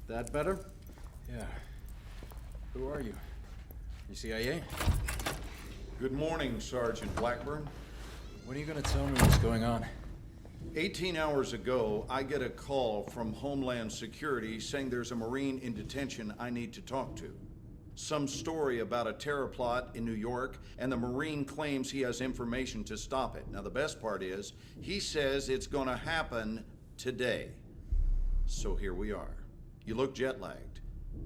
That better? Yeah. Who are you? You CIA? Good morning, Sergeant Blackburn. When are you gonna tell me what's going on? 18 hours ago, I get a call from Homeland Security saying there's a Marine in detention I need to talk to. Some story about a terror plot in New York, and the Marine claims he has information to stop it. Now, the best part is, he says it's gonna happen today. So here we are. You look jet-lagged,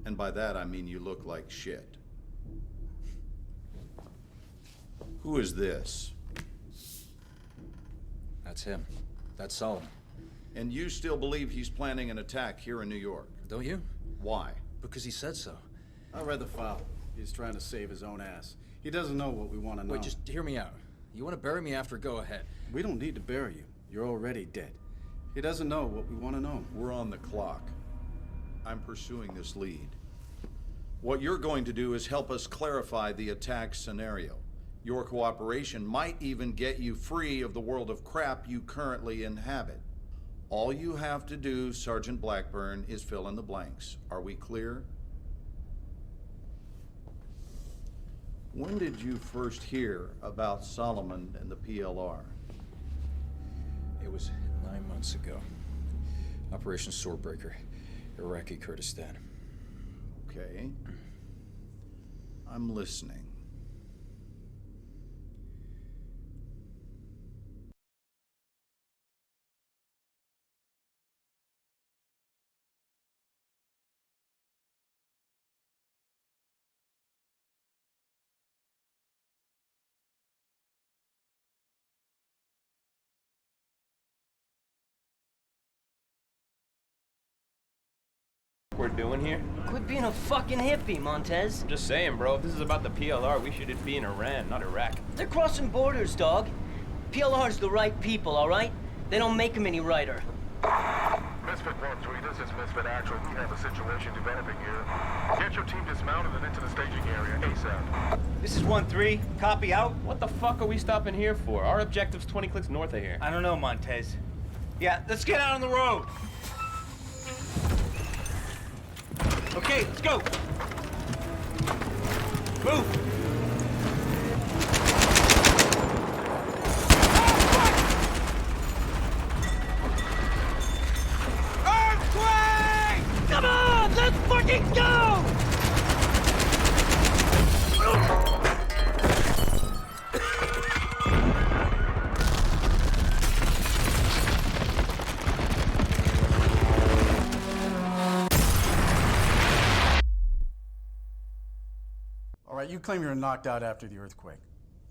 and by that I mean you look like shit. Who is this? That's him. That's Solomon. And you still believe he's planning an attack here in New York? Don't you? Why? Because he said so. I read the file. He's trying to save his own ass. He doesn't know what we want to know. Wait, just hear me out. You want to bury me after, go ahead. We don't need to bury you. You're already dead. He doesn't know what we want to know. We're on the clock. I'm pursuing this lead. What you're going to do is help us clarify the attack scenario. Your cooperation might even get you free of the world of crap you currently inhabit. All you have to do, Sergeant Blackburn, is fill in the blanks. Are we clear? When did you first hear about Solomon and the PLR? It was 9 months ago. Operation Swordbreaker, Iraqi Kurdistan. Okay. I'm listening. We're doing here? Quit being a fucking hippie, Montez. I'm just saying, bro, if this is about the PLR, we should be in Iran, not Iraq. They're crossing borders, dog. PLR's the right people, all right? They don't make them any righter. Misfit 1-3, this is Misfit Actual. We have a situation developing here. Get your team dismounted and into the staging area ASAP. This is 1-3. Copy out. What the fuck are we stopping here for? Our objective's 20 clicks north of here. I don't know, Montez. Yeah, let's get out on the road. Okay, let's go. Move. Earthquake! Come on, let's fucking go! All right, you claim you were knocked out after the earthquake.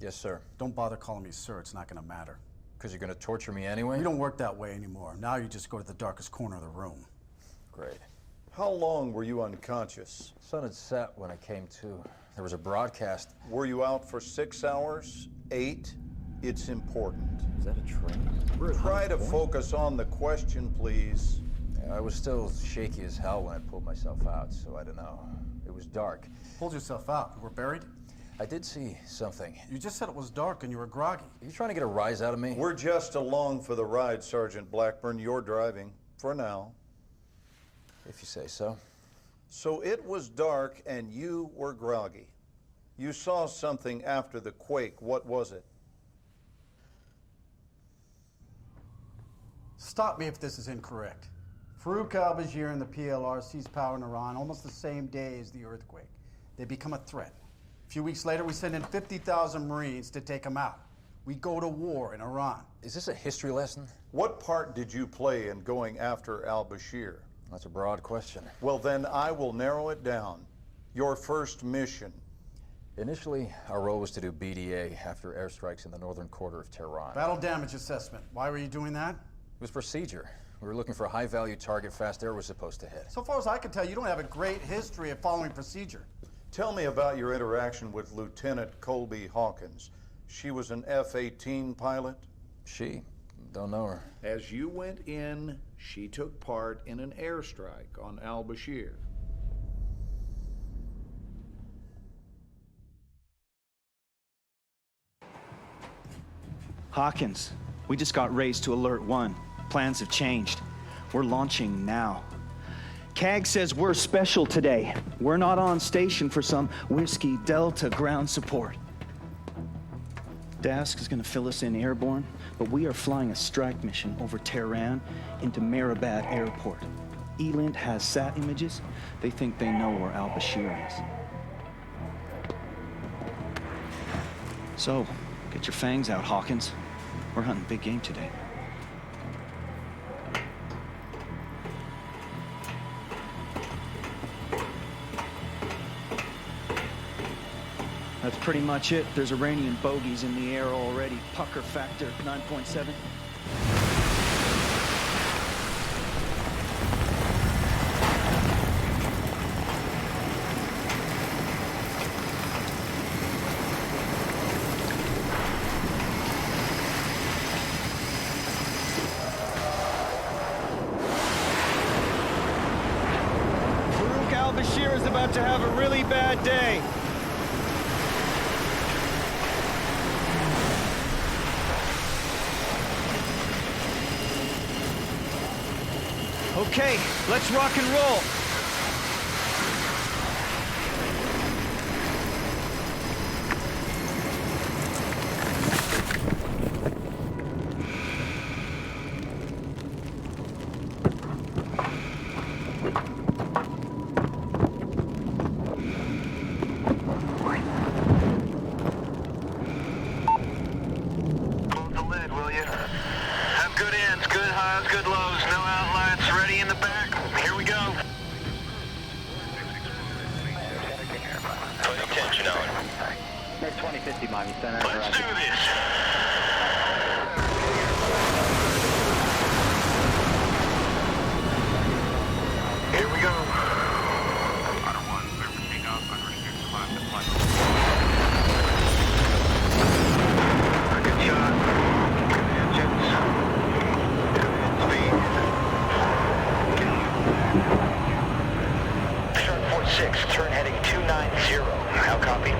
Yes, sir. Don't bother calling me sir. It's not going to matter. Because you're going to torture me anyway? We don't work that way anymore. Now you just go to the darkest corner of the room. Great. How long were you unconscious? Sun had set when I came to. There was a broadcast. Were you out for 6 hours? 8? It's important. Is that a train? Try to focus on the question, please. Yeah, I was still shaky as hell when I pulled myself out, so I don't know. It was dark. Pulled yourself out. You were buried? I did see something. You just said it was dark and you were groggy. Are you trying to get a rise out of me? We're just along for the ride, Sergeant Blackburn. You're driving, for now. If you say so. So it was dark and you were groggy. You saw something after the quake. What was it? Stop me if this is incorrect. Farouk al-Bashir and the PLR seized power in Iran almost the same day as the earthquake. They become a threat. A few weeks later, we send in 50,000 Marines to take them out. We go to war in Iran. Is this a history lesson? What part did you play in going after al-Bashir? That's a broad question. Well, then I will narrow it down. Your first mission. Initially, our role was to do BDA after airstrikes in the northern quarter of Tehran. Battle damage assessment. Why were you doing that? It was procedure. We were looking for a high-value target Fast Air was supposed to hit. So far as I can tell, you don't have a great history of following procedure. Tell me about your interaction with Lieutenant Colby Hawkins. She was an F-18 pilot? She? Don't know her. As you went in, she took part in an airstrike on al-Bashir. Hawkins, we just got raised to Alert 1. Plans have changed. We're launching now. CAG says we're special today. We're not on station for some Whiskey Delta ground support. Dask is gonna fill us in airborne, but we are flying a strike mission over Tehran into Mehrabad Airport. Eland has sat images. They think they know where al-Bashir is. So, get your fangs out, Hawkins. We're hunting big game today. That's pretty much it. There's Iranian bogeys in the air already. Pucker factor 9.7. Farouk al-Bashir is about to have a really bad day. Okay, let's rock and roll. Close the lid, will you? Have good ends, good highs, good lows. No outlines. Ready in the back. Here we go. Put attention on. Next 2050 Miami Center. Let's do this. Here we go. Good shot. Good engines. Good speed. Shark 46, turn heading 290. How copy?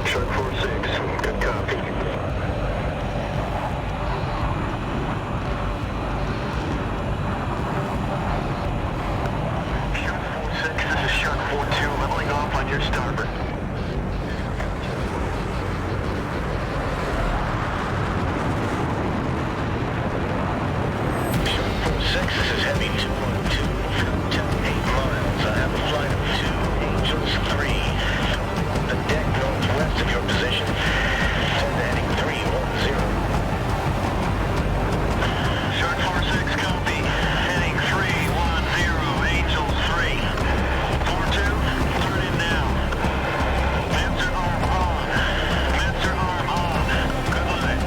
Shark 46. Good copy. Shark 46, this is Shark 42, leveling off on your starboard. Shark 46, this is Heavy 212. 8 miles. I have a flight of 2 Angels 3. The deck northwest of your position. Turn heading 310. Shark 46, copy. Heading 310, Angels 3. 42, turn in now. Master arm on. Master arm on. Good luck.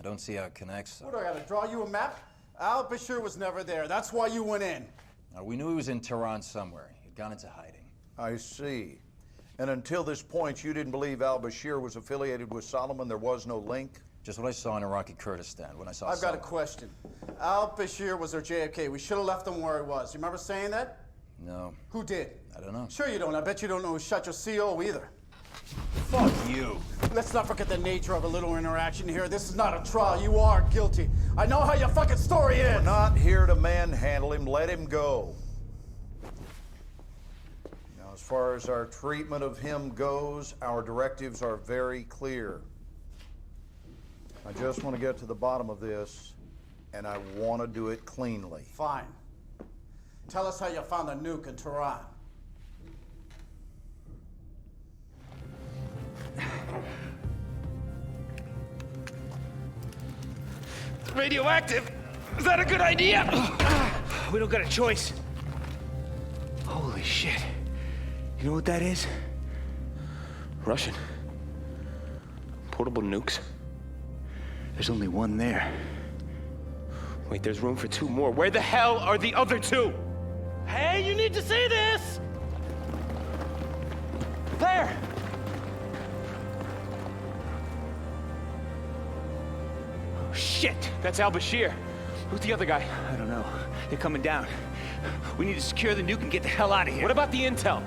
don't see how it connects. What, do I gotta draw you a map? Al-Bashir was never there. That's why you went in. We knew he was in Tehran somewhere. He'd gone into hiding. I see. And until this point, you didn't believe al-Bashir was affiliated with Solomon? There was no link? Just what I saw in Iraqi Kurdistan when I saw I've got a Solomon. question. Al-Bashir was our JFK. We should have left him where he was. You remember saying that? No. Who did? I don't know. Sure you don't. I bet you don't know who shot your CO either. Fuck you. Let's not forget the nature of a little interaction here. This is not a trial. You are guilty. I know how your fucking story is. We're not here to manhandle him. Let him go. Now, as far as our treatment of him goes, our directives are very clear. I just want to get to the bottom of this, and I want to do it cleanly. Fine. Tell us how you found the nuke in Tehran. Radioactive. Is that a good idea? We don't got a choice. Holy shit. You know what that is? Russian. Portable nukes. There's only one there. Wait, there's room for 2 more. Where the hell are the other 2? Hey, you need to see this! There! Oh, shit! That's al-Bashir. Who's the other guy? I don't know. They're coming down. We need to secure the nuke and get the hell out of here. What about the intel?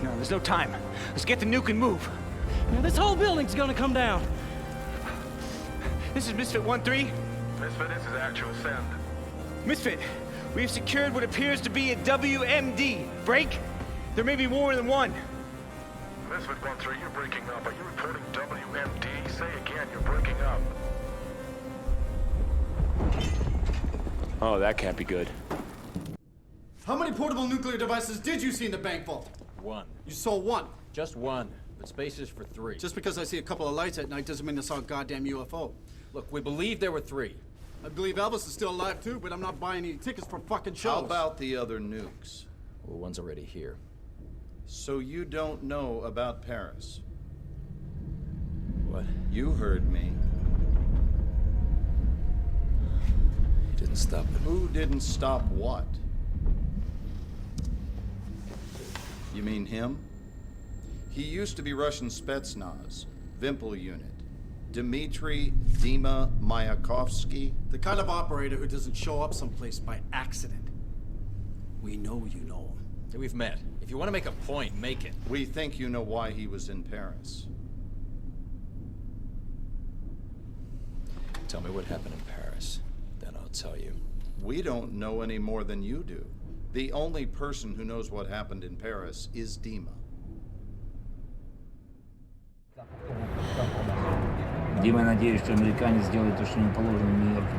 No, there's no time. Let's get the nuke and move. Now, this whole building's gonna come down. This is Misfit 1-3. Misfit, this is actual send. Misfit, we have secured what appears to be a WMD. Break? There may be more than one. Misfit 1-3, you're breaking up. Are you reporting WMD? Say again, you're breaking up. Oh, that can't be good. How many portable nuclear devices did you see in the bank vault? 1. You saw one. Just 1. But space is for 3. Just because I see a couple of lights at night doesn't mean I saw a goddamn UFO. Look, we believe there were 3. I believe Elvis is still alive too, but I'm not buying any tickets for fucking shows. How about the other nukes? Well, one's already here. So you don't know about Paris? What? You heard me. He didn't stop it. Who didn't stop what? You mean him? He used to be Russian Spetsnaz, Vimpel unit. Dmitry Dima Mayakovsky. The kind of operator who doesn't show up someplace by accident. We know you know him. Hey, we've met. If you want to make a point, make it. We think you know why he was in Paris. Tell me what happened in Paris. Then I'll tell you. We don't know any more than you do. The only person who knows what happened in Paris is Dima. Дима, надеюсь, что американец сделает то, что ему положено в Нью-Йорке.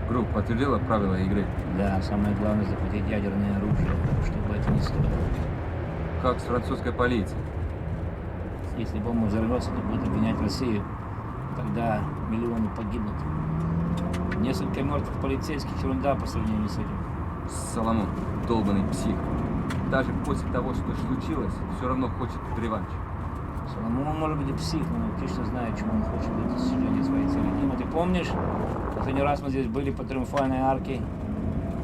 Группа подтвердила правила игры? Да, самое главное захватить ядерное оружие, чтобы это не стоило. Как с французской полицией? Если бомба взорвется, то будет обвинять Россию. Тогда миллионы погибнут. Несколько мертвых полицейских — ерунда по сравнению с этим. Соломон, долбанный псих. Даже после того, что случилось, все равно хочет реванш. Соломон может быть и псих, но он точно знает, чего он хочет для достижения своей цели. Дима, ты помнишь, последний раз мы здесь были по Триумфальной арке,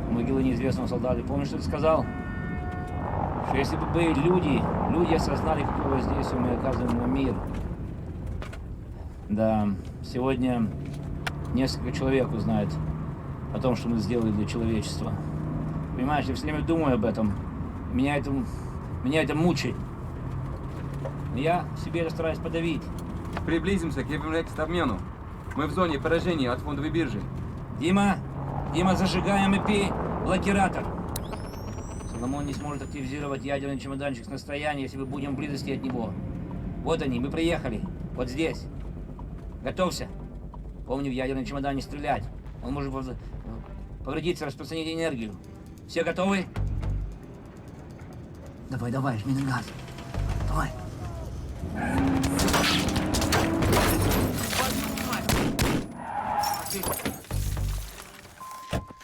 могилы неизвестного солдата. Помнишь, что ты сказал? Что если бы люди осознали, какое воздействие мы оказываем на мир. Да, сегодня несколько человек узнает о том, что мы сделали для человечества. Понимаешь, я все время думаю об этом. Меня это мучает. Но я в себе это стараюсь подавить. Приблизимся к обмену. Мы в зоне поражения от фондовой биржи. Дима, зажигаем IP-блокиратор. Соломон не сможет активизировать ядерный чемоданчик с расстояния, если мы будем в близости от него. Вот они, мы приехали. Вот здесь. Готовься. Помни, в ядерный чемодан не стрелять. Он может повредиться, распространить энергию. Все готовы? Давай, жми на газ. Давай.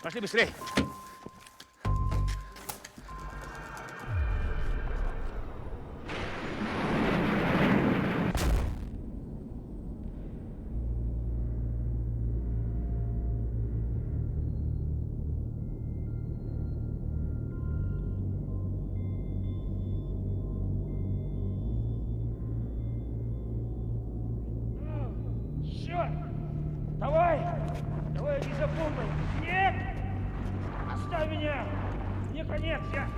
Пошли быстрей. Черт! Давай! Давай не запомни! Нет! Оставь меня! Не конец, я...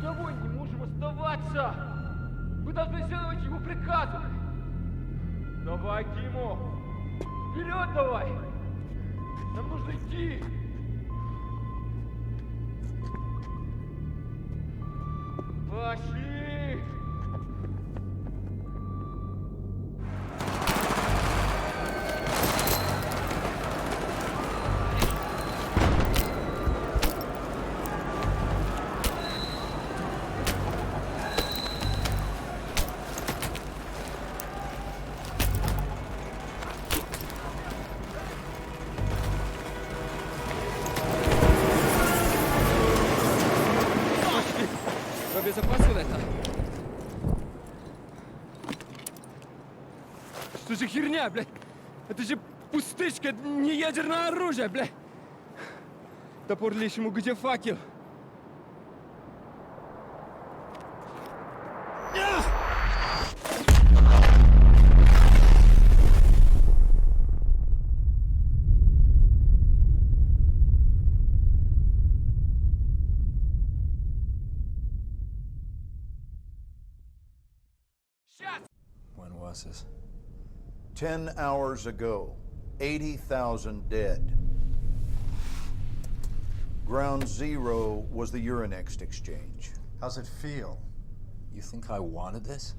Кого не можем оставаться? Мы должны следовать его приказу. Давай, Тимо! Вперед давай! Нам нужно идти! Пошли! Обезопасил это? Что за херня, блядь? Это же пустышка, не ядерное оружие, блядь! Топор лишнему, где факел? When was this? 10 hours ago, 80,000 dead. Ground zero was the Euronext exchange. How's it feel? You think I wanted this?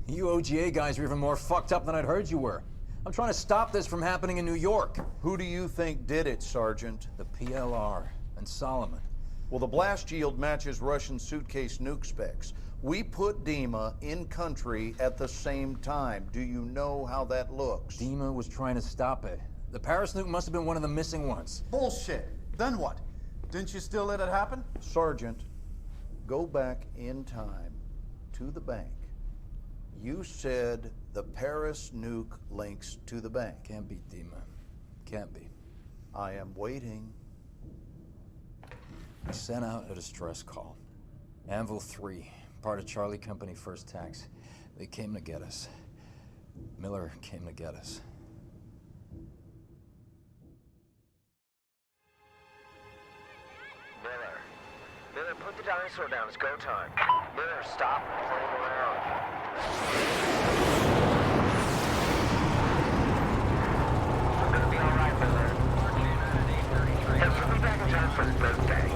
You OGA guys are even more fucked up than I'd heard you were. I'm trying to stop this from happening in New York. Who do you think did it, Sergeant? The PLR and Solomon. Well, the blast yield matches Russian suitcase nuke specs. We put Dima in country at the same time. Do you know how that looks? Dima was trying to stop it. The Paris nuke must have been one of the missing ones. Bullshit. Then what? Didn't you still let it happen? Sergeant, go back in time to the bank. You said the Paris nuke links to the bank. Can't be, Dima. Can't be. I am waiting. We sent out a distress call. Anvil 3, part of Charlie Company First Tax. They came to get us. Miller came to get us. Miller, put the dinosaur down. It's go time. Miller, stop playing around. I'm gonna be all right, Miller. Hey, we'll be back in time for his birthday.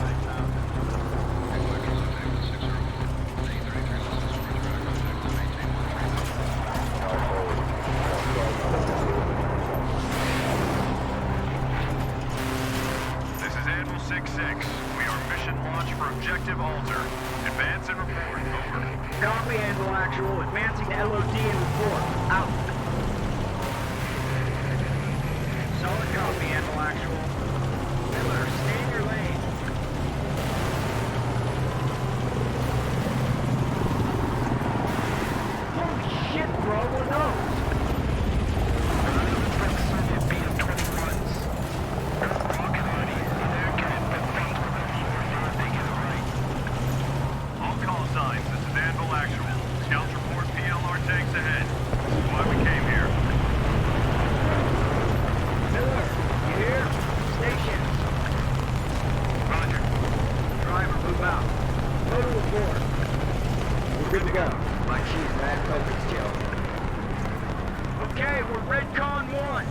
This is Anvil 6-6. We are mission launch for Objective Alter. Advance and report. Over. Copy, Anvil Actual. Advancing to LOD and report. Out. Solid copy, Anvil Actual. Miller, stay in your lane. Holy shit, bro. What those? All call signs. This is Anvil Actual. Scouts report PLR tanks ahead. This is why we came here. Miller, you here? Stations. Roger. Driver, move out. Total report. We're good to go. My chief, mad focus kill. Okay, we're Redcon 1.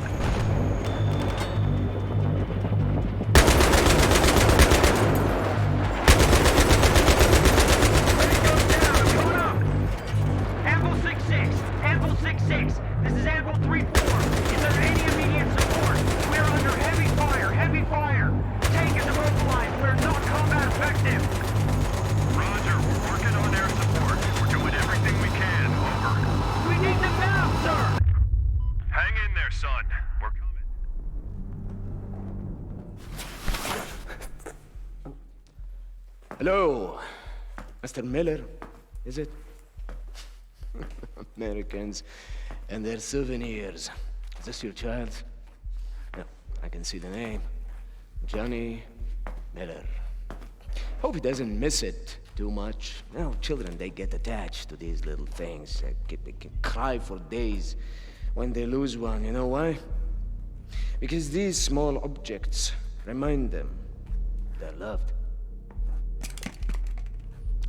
Anvil 6-6. Anvil 6-6. This is Anvil 3-4. Is there any immediate support? We're under heavy fire. Heavy fire. Tank is immobilized. We're not combat effective. Roger. We're working on air support. We're doing everything we can. Over. We need them now, sir. Hang in there, son. We're coming. Hello, Mr. Miller, is it? Americans and their souvenirs. Is this your child? No, I can see the name. Johnny Miller. Hope he doesn't miss it Too much. You know, children, they get attached to these little things. They can cry for days when they lose one. You know why? Because these small objects remind them they're loved.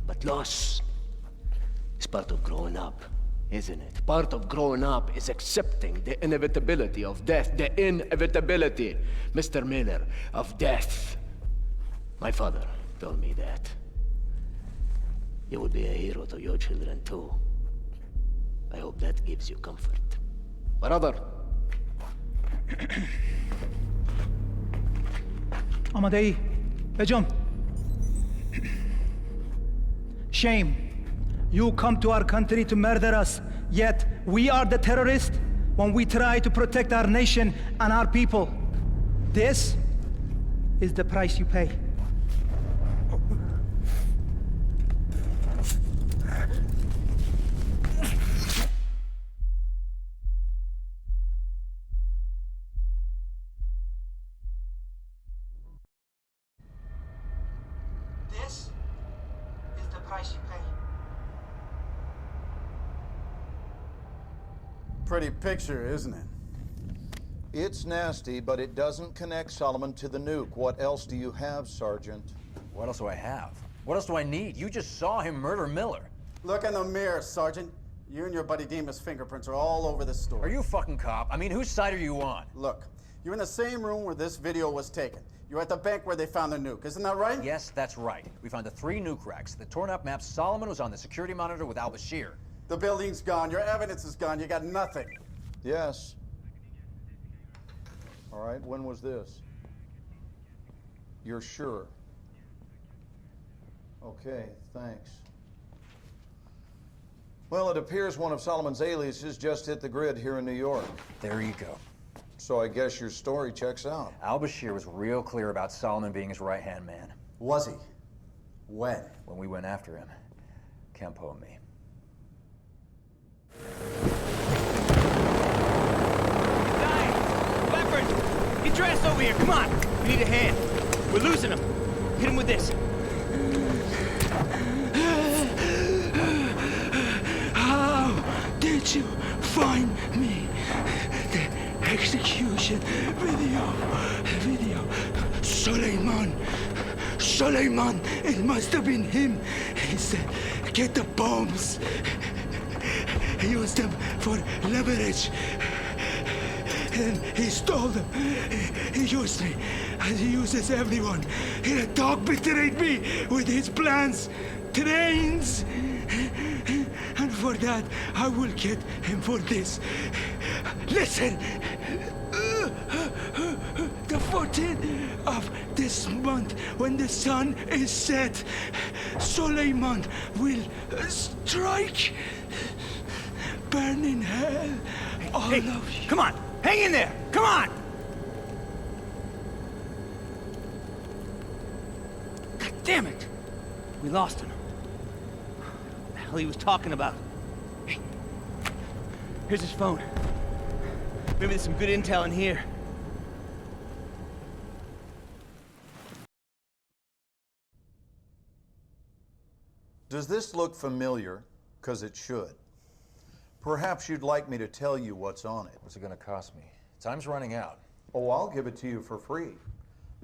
But loss is part of growing up, isn't it? Part of growing up is accepting the inevitability of death. The inevitability, Mr. Miller, of death. My father told me that. You will be a hero to your children, too. I hope that gives you comfort. Brother. آماده بجم. Shame. You come to our country to murder us, yet we are the terrorists when we try to protect our nation and our people. This is the price you pay. This is the price you pay. Pretty picture, isn't it? It's nasty, but it doesn't connect Solomon to the nuke. What else do you have, Sergeant? What else do I have? What else do I need? You just saw him murder Miller. Look in the mirror, Sergeant. You and your buddy Demas' fingerprints are all over this story. Are you a fucking cop? I mean, whose side are you on? Look, you're in the same room where this video was taken. You're at the bank where they found the nuke. Isn't that right? Yes, that's right. We found the 3 nuke racks. The torn up map, Solomon was on the security monitor with al-Bashir. The building's gone. Your evidence is gone. You got nothing. Yes. All right, when was this? You're sure? Okay, thanks. Well, it appears one of Solomon's aliases just hit the grid here in New York. There you go. So I guess your story checks out. Al-Bashir was real clear about Solomon being his right-hand man. Was he? When? When we went after him. Campo and me. Guys! Leopard! Get your ass over here, come on! We need a hand. We're losing him. Hit him with this. How did you find me? The execution video. Suleiman, it must have been him. He said, get the bombs. He used them for leverage. And he stole them. He used me, as he uses everyone. The dog betrayed me with his plans, trains. And for that, I will get him for this. Listen! The 14th of this month, when the sun is set, Suleiman will strike. Burn in hell. All of you. Come on! Hang in there! Come on! God damn it! We lost him. What the hell he was talking about? Hey, here's his phone. Maybe there's some good intel in here. Does this look familiar? Because it should. Perhaps you'd like me to tell you what's on it. What's it gonna cost me? Time's running out. Oh, I'll give it to you for free.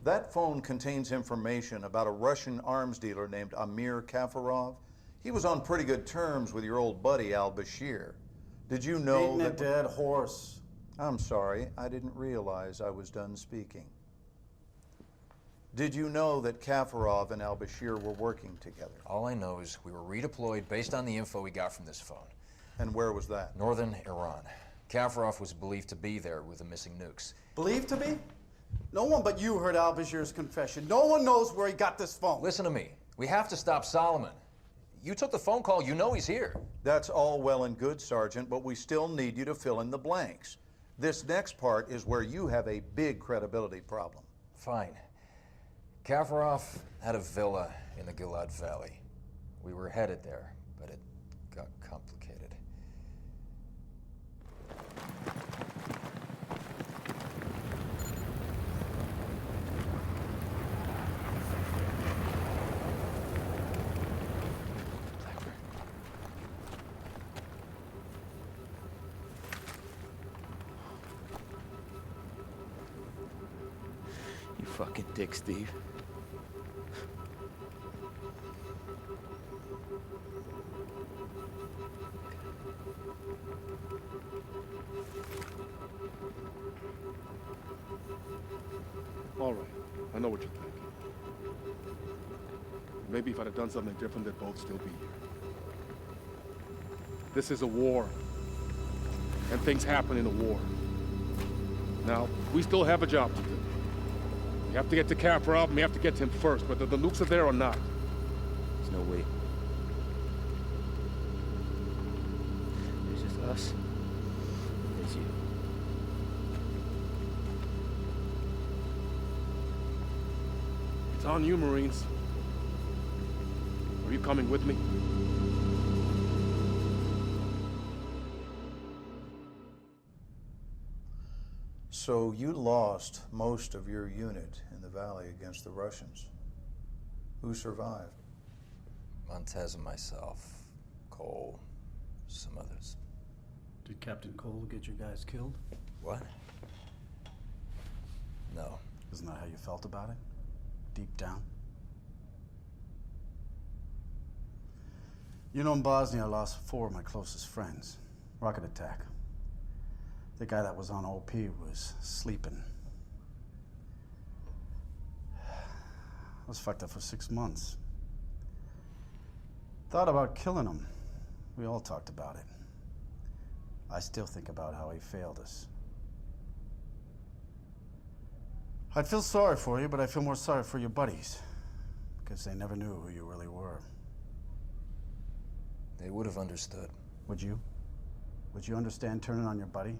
That phone contains information about a Russian arms dealer named Amir Kafarov. He was on pretty good terms with your old buddy al-Bashir. Did you know Beating a dead horse. I'm sorry, I didn't realize I was done speaking. Did you know that Kafarov and al-Bashir were working together? All I know is we were redeployed based on the info we got from this phone. And where was that? Northern Iran. Kafarov was believed to be there with the missing nukes. Believed to be? No one but you heard al-Bashir's confession. No one knows where he got this phone. Listen to me. We have to stop Solomon. You took the phone call. You know he's here. That's all well and good, Sergeant, but we still need you to fill in the blanks. This next part is where you have a big credibility problem. Fine. Kafarov had a villa in the Gilad Valley. We were headed there, but it got complicated. fucking dick, Steve. All right. I know what you're thinking. Maybe if I'd have done something different, they'd both still be here. This is a war. And things happen in a war. Now, we still have a job to do. We have to get to Kafarov, and we have to get to him first, whether the nukes are there or not. There's no way. There's just us. There's you. It's on you, Marines. Are you coming with me? So you lost most of your unit in the valley against the Russians. Who survived? Montez and myself, Cole, some others. Did Captain Cole get your guys killed? What? No. Isn't that how you felt about it? Deep down? You know, in Bosnia, I lost 4 of my closest friends. Rocket attack. The guy that was on OP was sleeping. I was fucked up for 6 months. Thought about killing him. We all talked about it. I still think about how he failed us. I'd feel sorry for you, but I feel more sorry for your buddies. Because they never knew who you really were. They would have understood. Would you? Would you understand turning on your buddy?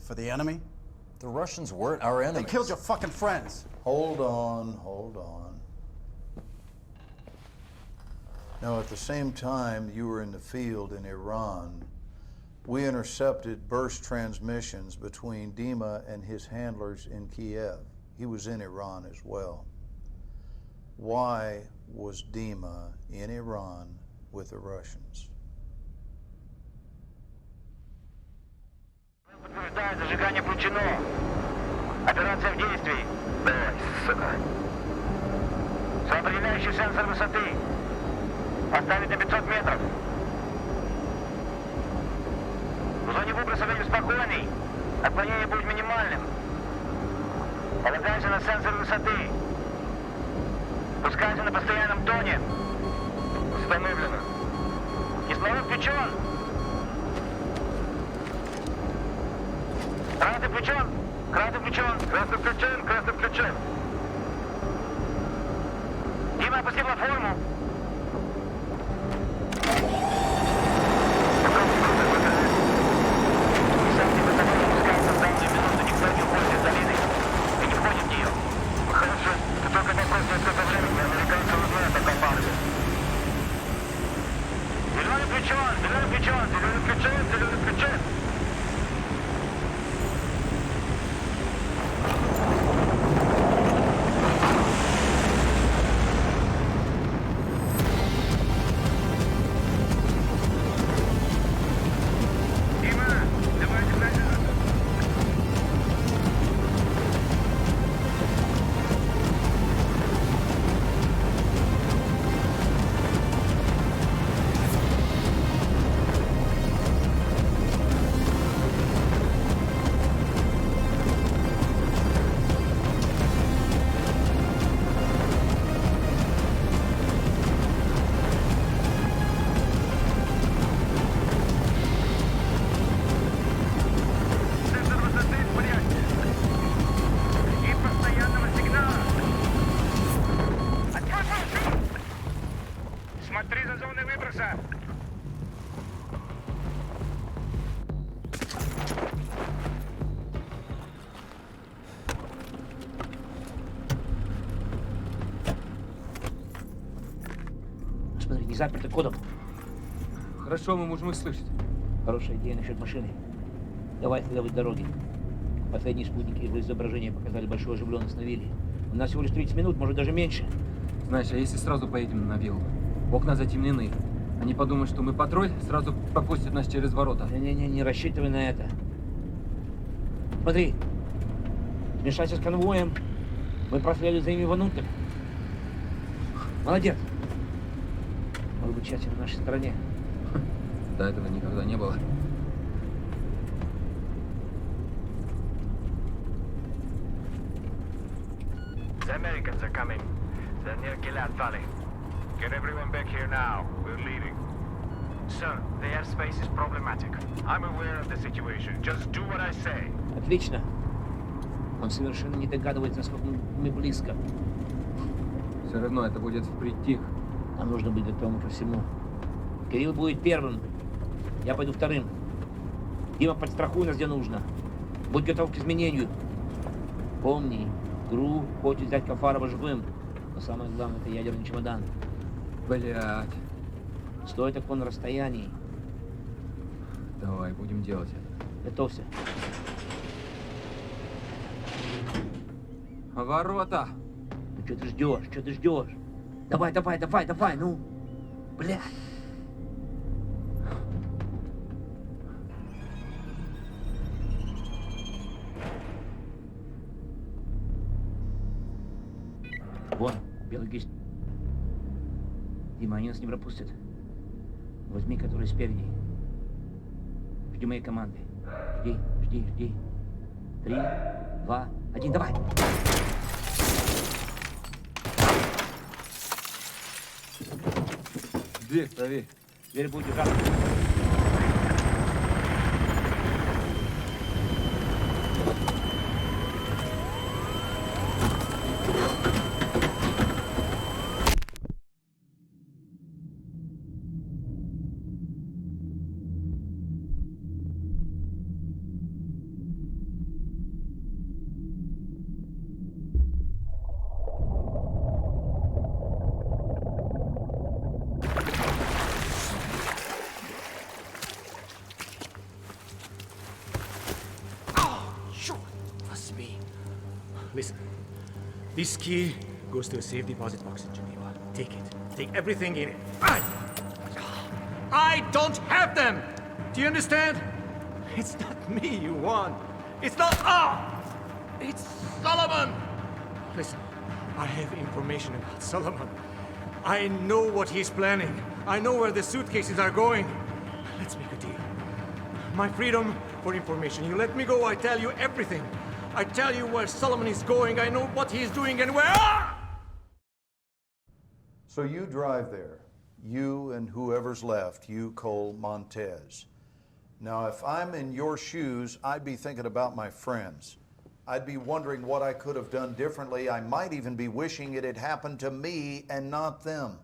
For the enemy? The Russians weren't our enemies. They killed your fucking friends. Hold on, hold on. Now, at the same time you were in the field in Iran, we intercepted burst transmissions between Dima and his handlers in Kiev. He was in Iran as well. Why was Dima in Iran with the Russians? Подтверждаю, зажигание включено. Операция в действии. Давай, сука. Самопределяющий сенсор высоты. Поставить на 500 метров. В зоне выброса время спокойный. Отклонение будет минимальным. Полагайся на сенсор высоты. Пускайся на постоянном тоне. Установлено. Кислород включен. Красный включен. Красный включен. Красный включен. Красный включен. Дима опустила форму. Смотри, не заперто кодом. Хорошо, мы можем их слышать. Хорошая идея насчет машины. Давай тогда в дороге. Последние спутники из изображения показали большую оживленность на вилле. У нас всего лишь 30 минут, может даже меньше. Знаешь, а если сразу поедем на виллу? Окна затемнены. Они подумают, что мы патруль, сразу пропустят нас через ворота. Не-не-не, не рассчитывай на это. Смотри, смешайся с конвоем. Мы проследуем за ними внутрь. Молодец. Может быть, счастье на нашей стороне. До этого никогда не было. The Americans are coming. They're near Gilad Valley. Get everyone back here now. We're leaving. Sir, the airspace is problematic. I'm aware of the situation. Just do what I say. Отлично. Он совершенно не догадывается, насколько мы близко. Все равно это будет впритык. Нам нужно быть готовым ко всему. Кирилл будет первым. Я пойду вторым. Дима, подстрахуй нас, где нужно. Будь готов к изменению. Помни, ГРУ хочет взять Кафарова живым. Но самое главное, это ядерный чемодан. Блядь. Стой так на расстоянии. Давай, будем делать это. Готовься. Ворота! Ну что ты ждешь? Что ты ждешь? Давай, давай, давай, давай, ну. Блядь. Вон, белый гисть. Дима, они нас не пропустят. Возьми, который спереди. Жди моей команды. Жди, жди, жди. 3, 2, 1, давай! Дверь проверь. Дверь будет держаться. Listen, this key goes to a safe deposit box in Geneva. Take it. Take everything in it. I don't have them! Do you understand? It's not me you want. It's not... It's Solomon! Listen, I have information about Solomon. I know what he's planning. I know where the suitcases are going. Let's make a deal. My freedom for information. You let me go, I tell you everything. I tell you where Solomon is going, I know what he's doing and where... So you drive there. You and whoever's left, you, Cole, Montez. Now, if I'm in your shoes, I'd be thinking about my friends. I'd be wondering what I could have done differently. I might even be wishing it had happened to me and not them.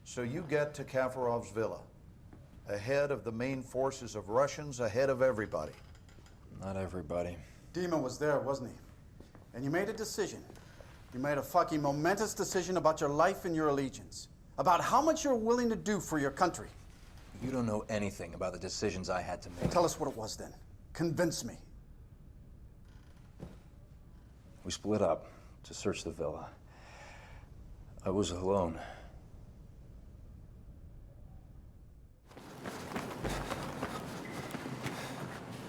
So you get to Kafarov's villa, ahead of the main forces of Russians, ahead of everybody. Not everybody. Dima was there, wasn't he? And you made a decision. You made a fucking momentous decision about your life and your allegiance. About how much you're willing to do for your country. You don't know anything about the decisions I had to make. Tell us what it was then. Convince me. We split up to search the villa. I was alone.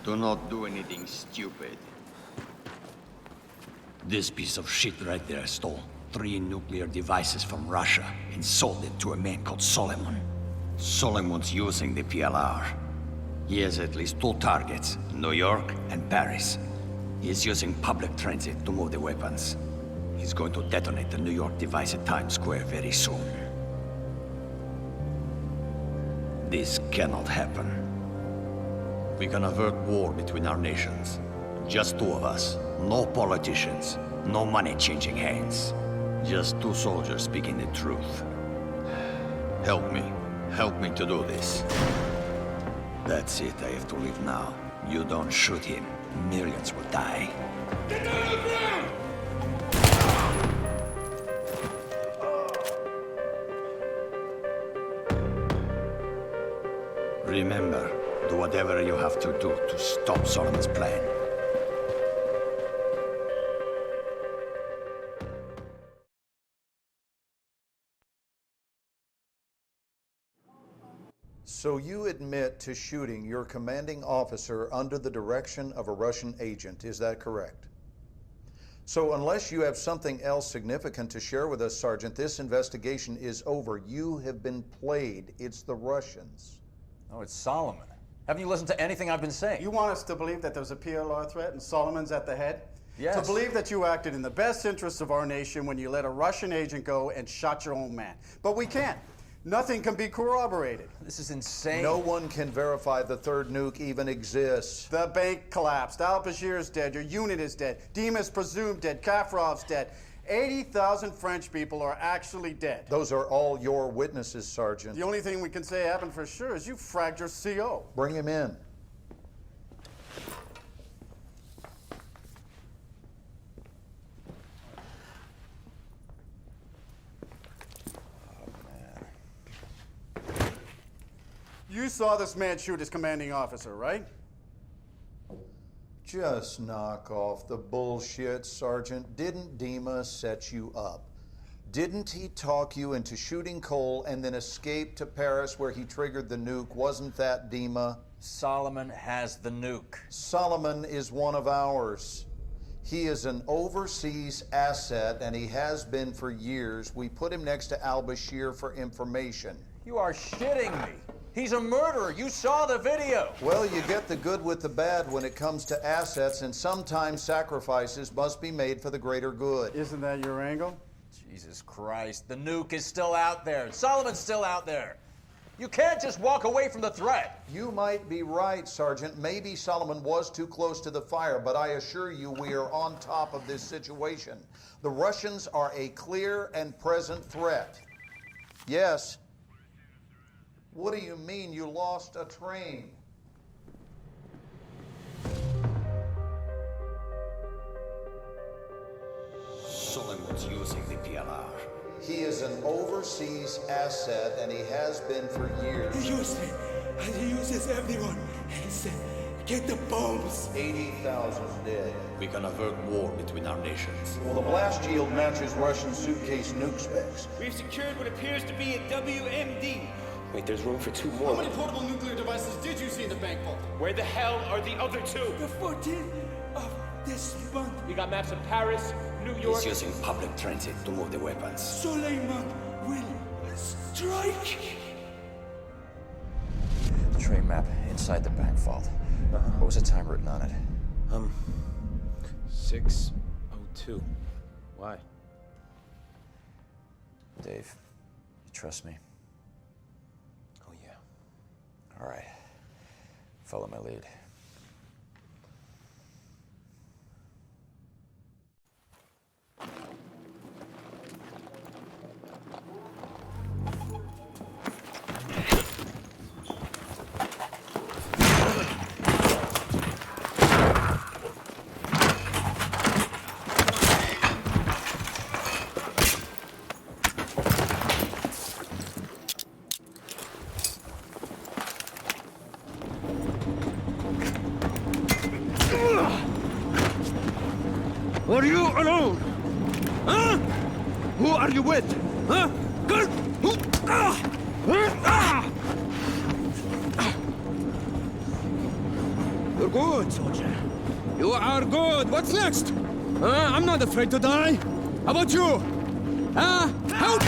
Do not do anything stupid. This piece of shit right there stole 3 nuclear devices from Russia and sold it to a man called Solomon. Solomon's using the PLR. He has at least 2 targets, New York and Paris. He's using public transit to move the weapons. He's going to detonate the New York device at Times Square very soon. This cannot happen. We can avert war between our nations. Just 2 of us. No politicians. No money changing hands. Just 2 soldiers speaking the truth. Help me. Help me to do this. That's it. I have to leave now. You don't shoot him. Millions will die. Get down on the ground! Remember, do whatever you have to do to stop Solomon's plan. So you admit to shooting your commanding officer under the direction of a Russian agent, is that correct? So unless you have something else significant to share with us, Sergeant, this investigation is over. You have been played. It's the Russians. Oh, it's Solomon. Haven't you listened to anything I've been saying? You want us to believe that there's a PLR threat and Solomon's at the head? Yes. To believe that you acted in the best interests of our nation when you let a Russian agent go and shot your own man. But we can't. Nothing can be corroborated. This is insane. No one can verify the third nuke even exists. The bank collapsed. Al-Bashir's dead. Your unit is dead. Dima's presumed dead. Kafrov's dead. 80,000 French people are actually dead. Those are all your witnesses, Sergeant. The only thing we can say happened for sure is you fragged your CO. Bring him in. You saw this man shoot his commanding officer, right? Just knock off the bullshit, Sergeant. Didn't Dima set you up? Didn't he talk you into shooting Cole and then escape to Paris where he triggered the nuke? Wasn't that Dima? Solomon has the nuke. Solomon is one of ours. He is an overseas asset, and he has been for years. We put him next to al-Bashir for information. You are shitting me. He's a murderer. You saw the video. Well, you get the good with the bad when it comes to assets, and sometimes sacrifices must be made for the greater good. Isn't that your angle? Jesus Christ, the nuke is still out there. Solomon's still out there. You can't just walk away from the threat. You might be right, Sergeant. Maybe Solomon was too close to the fire, but I assure you we are on top of this situation. The Russians are a clear and present threat. Yes. What do you mean you lost a train? Solomon's using the PLR. He is an overseas asset, and he has been for years. He used it, and he uses everyone. He said, get the bombs. 80,000 dead. We can avert war between our nations. Well, the blast yield matches Russian suitcase nuke specs. We've secured what appears to be a WMD. Wait, there's room for 2 more. How many portable nuclear devices did you see in the bank vault? Where the hell are the other 2? The 14th of this month. We got maps of Paris, New York. He's using public transit to move the weapons. Suleiman will strike. The train map inside the bank vault. What was the time written on it? 6:02. Why? Dave, you trust me? Oh, yeah. All right. Follow my lead. Are you alone? Huh? Who are you with? Huh? Good. Who? You're good, soldier. You are good. What's next? I'm not afraid to die. How about you? Help!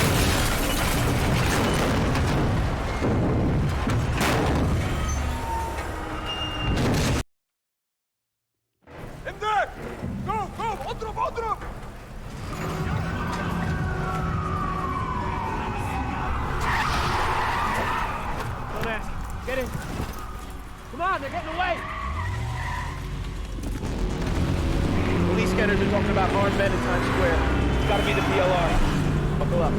Get in. Come on, they're getting away. Police scanners are talking about armed men in Times Square. It's gotta be the PLR. Buckle up.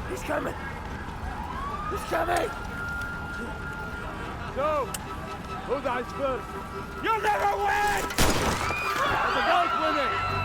He's coming! He's coming! So, who dies first? You'll never win! The guy's winning!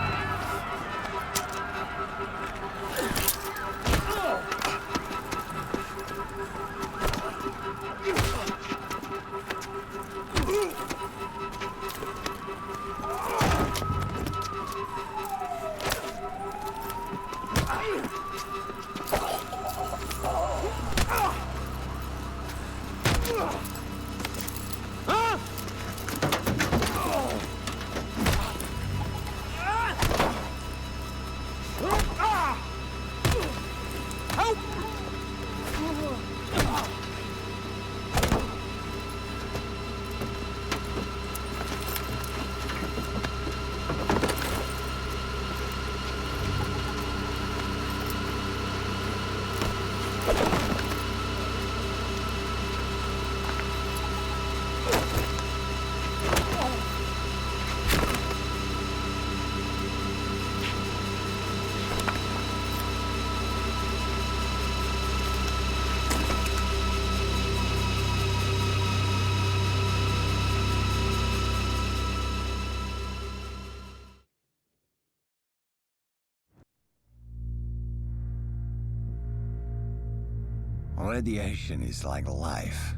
Radiation is like life,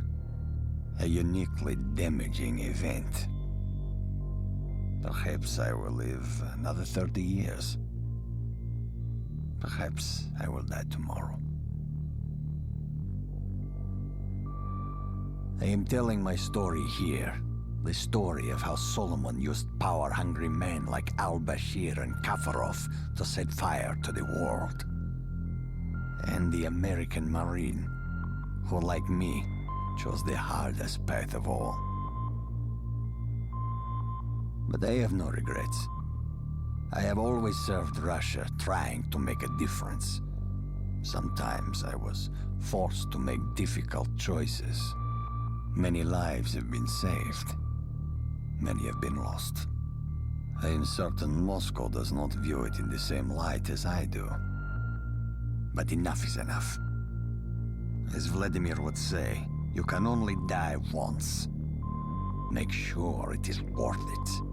a uniquely damaging event. Perhaps I will live another 30 years. Perhaps I will die tomorrow. I am telling my story here. The story of how Solomon used power-hungry men like al-Bashir and Kafarov to set fire to the world. And the American Marine, who, like me, chose the hardest path of all. But I have no regrets. I have always served Russia, trying to make a difference. Sometimes I was forced to make difficult choices. Many lives have been saved. Many have been lost. I am certain Moscow does not view it in the same light as I do. But enough is enough. As Vladimir would say, you can only die once. Make sure it is worth it.